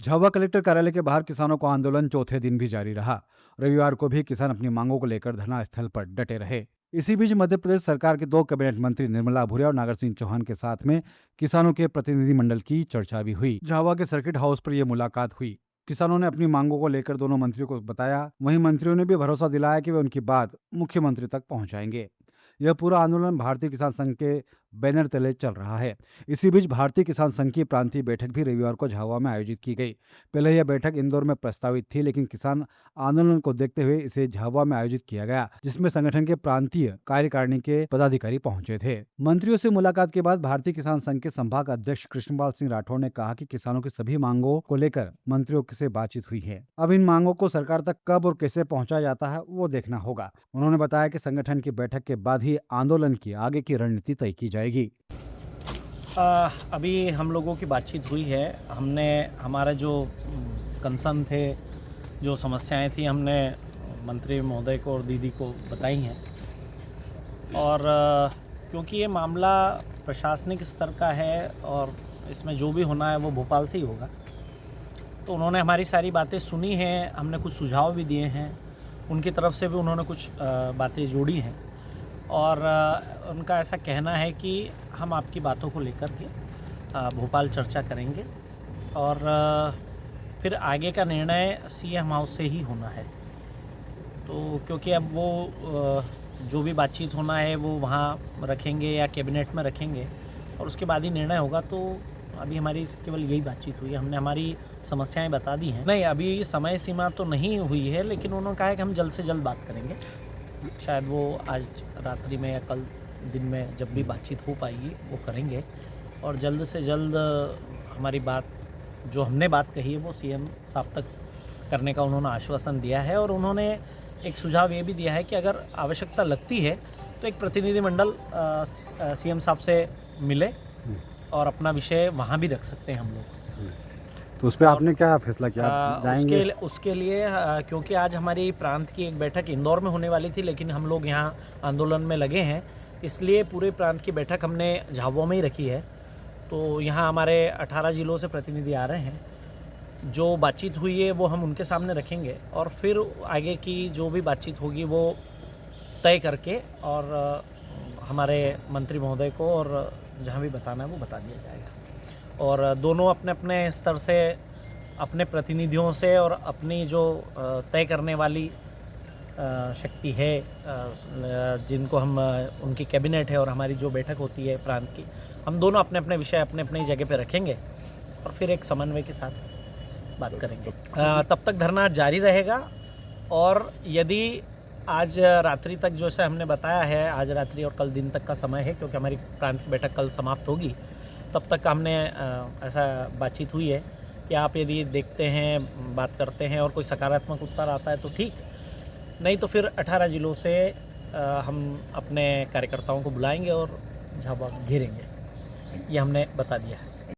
Jhabua collector कार्यालय के बाहर किसानों का आंदोलन चौथे दिन भी जारी रहा। रविवार को भी किसान अपनी मांगों को लेकर धरना स्थल पर डटे रहे। इसी बीच मध्य प्रदेश सरकार के दो कैबिनेट मंत्री निर्मला भूरिया और नागर सिंह चौहान के साथ में किसानों के प्रतिनिधिमंडल की चर्चा भी हुई। झाबुआ के सर्किट हाउस पर यह मुलाकात हुई। किसानों ने अपनी मांगों को लेकर दोनों मंत्रियों को बताया। वहीं मंत्रियों ने भी भरोसा दिलाया कि वे उनकी बात मुख्यमंत्री तक पहुंचाएंगे। यह पूरा आंदोलन भारतीय किसान संघ के बैनर तले चल रहा है। इसी बीच भारतीय किसान संघ की प्रांतीय बैठक भी रविवार को झाबुआ में आयोजित की गई। पहले यह बैठक इंदौर में प्रस्तावित थी, लेकिन किसान आंदोलन को देखते हुए इसे झाबुआ में आयोजित किया गया, जिसमें संगठन के प्रांतीय कार्यकारिणी के पदाधिकारी पहुंचे थे। मंत्रियों से मुलाकात के बाद भारतीय किसान संघ के संभाग अध्यक्ष कृष्णपाल सिंह राठौर ने कहा कि किसानों की सभी मांगों को लेकर मंत्रियों से बातचीत हुई है। अब इन मांगों को सरकार तक कब और कैसे पहुंचाया जाता है वो देखना होगा। उन्होंने बताया कि संगठन की बैठक के बाद ही आंदोलन की आगे की रणनीति तय की जाएगी। अभी हम लोगों की बातचीत हुई है। हमने हमारा जो कंसर्न थे, जो समस्याएं थी, हमने मंत्री महोदय को और दीदी को बताई हैं। और क्योंकि ये मामला प्रशासनिक स्तर का है और इसमें जो भी होना है वो भोपाल से ही होगा, तो उन्होंने हमारी सारी बातें सुनी हैं। हमने कुछ सुझाव भी दिए हैं, उनकी तरफ से भी उन्होंने कुछ बातें जोड़ी हैं। और उनका ऐसा कहना है कि हम आपकी बातों को लेकर के भोपाल चर्चा करेंगे और फिर आगे का निर्णय सीएम हाउस से ही होना है। तो क्योंकि अब वो जो भी बातचीत होना है वो वहाँ रखेंगे या कैबिनेट में रखेंगे और उसके बाद ही निर्णय होगा। तो अभी हमारी केवल यही बातचीत हुई है। हमने हमारी समस्याएं बता दी हैं। नहीं, अभी समय सीमा तो नहीं हुई है, लेकिन उन्होंने कहा है कि हम जल्द से जल्द बात करेंगे। शायद वो आज रात्रि में या कल दिन में जब भी बातचीत हो पाएगी वो करेंगे और जल्द से जल्द हमारी बात, जो हमने बात कही है, वो सीएम साहब तक करने का उन्होंने आश्वासन दिया है। और उन्होंने एक सुझाव ये भी दिया है कि अगर आवश्यकता लगती है तो एक प्रतिनिधिमंडल सीएम साहब से मिले और अपना विषय वहाँ भी रख सकते हैं हम लोग। तो उस पर आपने क्या फैसला किया, जाएंगे? उसके लिए क्योंकि आज हमारी प्रांत की एक बैठक इंदौर में होने वाली थी, लेकिन हम लोग यहाँ आंदोलन में लगे हैं, इसलिए पूरे प्रांत की बैठक हमने झाबुआ में ही रखी है। तो यहाँ हमारे 18 जिलों से प्रतिनिधि आ रहे हैं। जो बातचीत हुई है वो हम उनके सामने रखेंगे और फिर आगे की जो भी बातचीत होगी वो तय करके और हमारे मंत्री महोदय को और जहाँ भी बताना है वो बता दिया जाएगा। और दोनों अपने अपने स्तर से, अपने प्रतिनिधियों से और अपनी जो तय करने वाली शक्ति है, जिनको हम, उनकी कैबिनेट है और हमारी जो बैठक होती है प्रांत की, हम दोनों अपने अपने विषय अपने अपनी जगह पे रखेंगे और फिर एक समन्वय के साथ बात करेंगे। तब तक धरना जारी रहेगा। और यदि आज रात्रि तक, जैसे हमने बताया है, आज रात्रि और कल दिन तक का समय है, क्योंकि हमारी प्रांत की बैठक कल समाप्त होगी, तब तक हमने ऐसा बातचीत हुई है कि आप यदि देखते हैं, बात करते हैं और कोई सकारात्मक उत्तर आता है तो ठीक, नहीं तो फिर 18 जिलों से हम अपने कार्यकर्ताओं को बुलाएंगे और झाबुआ घेरेंगे। ये हमने बता दिया है।